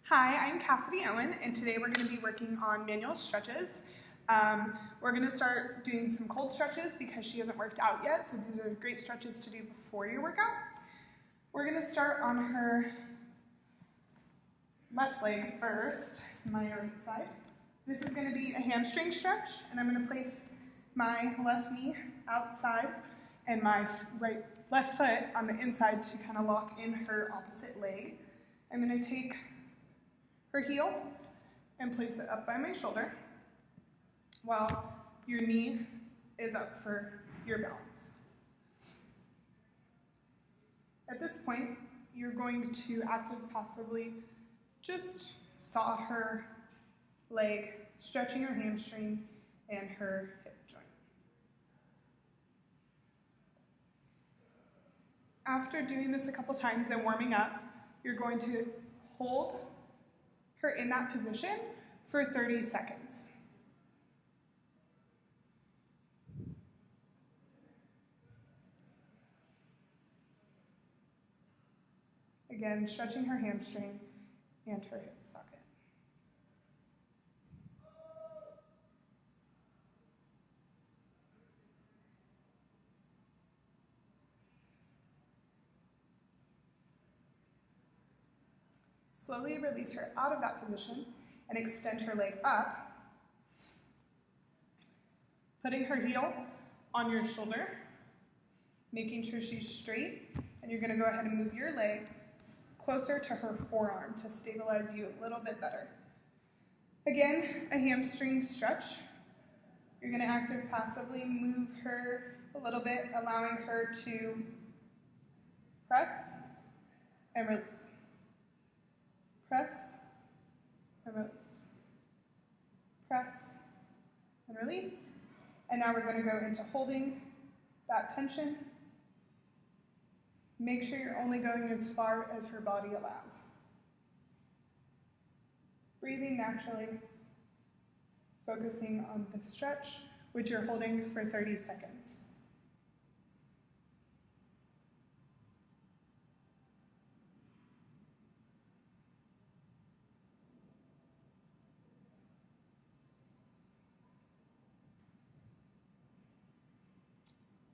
Hi, I'm Kassidy Owen, and today we're going to be working on manual stretches. We're going to start doing some cold stretches because she hasn't worked out yet, so these are great stretches to do before your workout. We're going to start on her left leg first, my right side. This is going to be a hamstring stretch, and I'm going to place my left knee outside and my left foot on the inside to kind of lock in her opposite leg. I'm going to take her heel and place it up by my shoulder while your knee is up for your balance. At this point, you're going to active-passively just saw her leg, stretching her hamstring and her hip joint. After doing this a couple times and warming up, you're going to hold her in that position for 30 seconds. Again, stretching her hamstring and her hip socket. Slowly release her out of that position and extend her leg up, putting her heel on your shoulder, making sure she's straight, and you're going to go ahead and move your leg closer to her forearm to stabilize you a little bit better. Again, a hamstring stretch. You're going to active-passively move her a little bit, allowing her to press and release. Press and release. Press and release. And now we're going to go into holding that tension. Make sure you're only going as far as her body allows. Breathing naturally, focusing on the stretch, which you're holding for 30 seconds.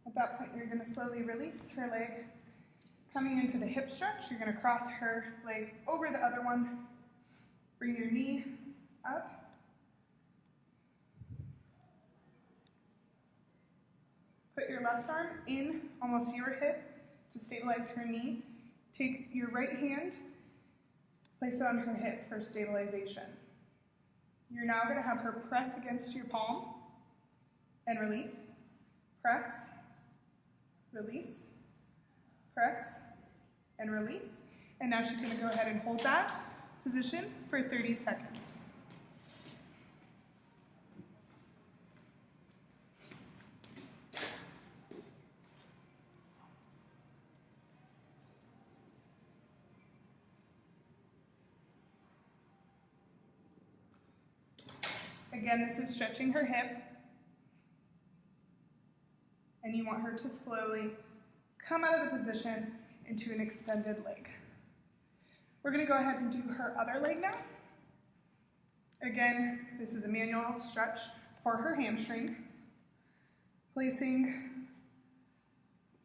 At that point, you're going to slowly release her leg. Coming into the hip stretch, you're going to cross her leg over the other one. Bring your knee up. Put your left arm in almost your hip to stabilize her knee. Take your right hand, place it on her hip for stabilization. You're now going to have her press against your palm and release. Press. Release, press, and release. And now she's going to go ahead and hold that position for 30 seconds. Again, this is stretching her hip. And you want her to slowly come out of the position into an extended leg. We're going to go ahead and do her other leg now. Again, this is a manual stretch for her hamstring. Placing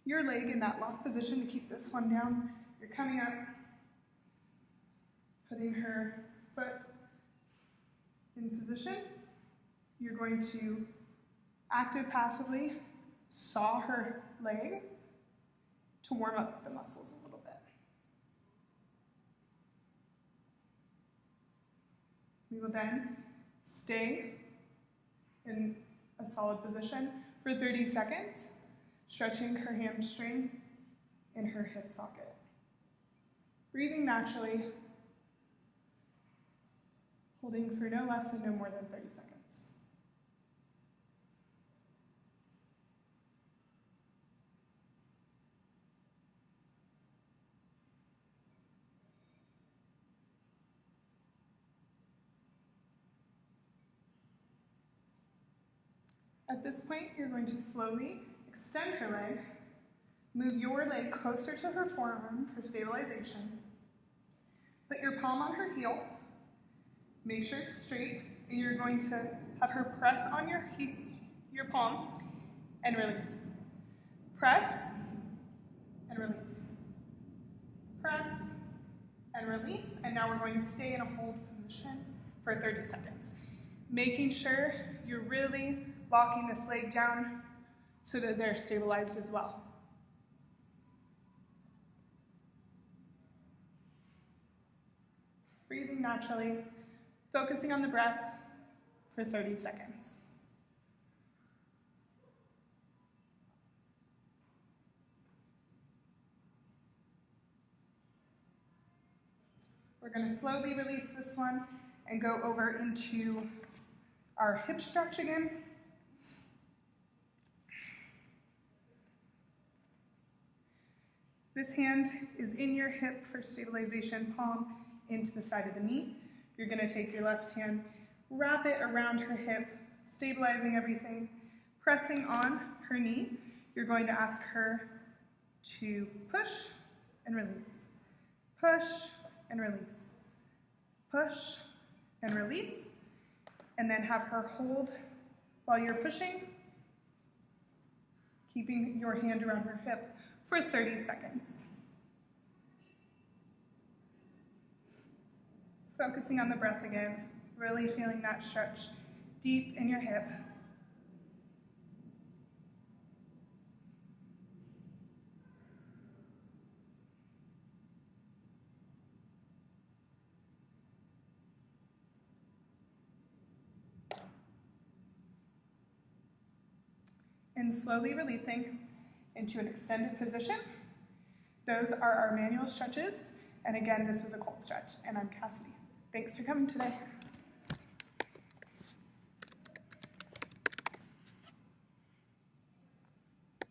your leg in that locked position to keep this one down. You're coming up, putting her foot in position. You're going to active-passively saw her leg to warm up the muscles a little bit. We will then stay in a solid position for 30 seconds, stretching her hamstring and her hip socket. Breathing naturally, holding for no less and no more than 30 seconds. At this point, you're going to slowly extend her leg, move your leg closer to her forearm for stabilization, put your palm on her heel, Make sure it's straight, and you're going to have her press on your palm and release. Press and release. Press and release, and now we're going to stay in a hold position for 30 seconds. Making sure you're really locking this leg down so that they're stabilized as well. Breathing naturally, focusing on the breath for 30 seconds. We're going to slowly release this one and go over into our hip stretch again. This hand is in your hip for stabilization, palm into the side of the knee. You're going to take your left hand, wrap it around her hip, stabilizing everything, pressing on her knee. You're going to ask her to push and release. Push and release. Push and release. And then have her hold while you're pushing, keeping your hand around her hip for 30 seconds. Focusing on the breath again, really feeling that stretch deep in your hip. And slowly releasing into an extended position. Those are our manual stretches. And again, this was a cold stretch. And I'm Kassidy. Thanks for coming today.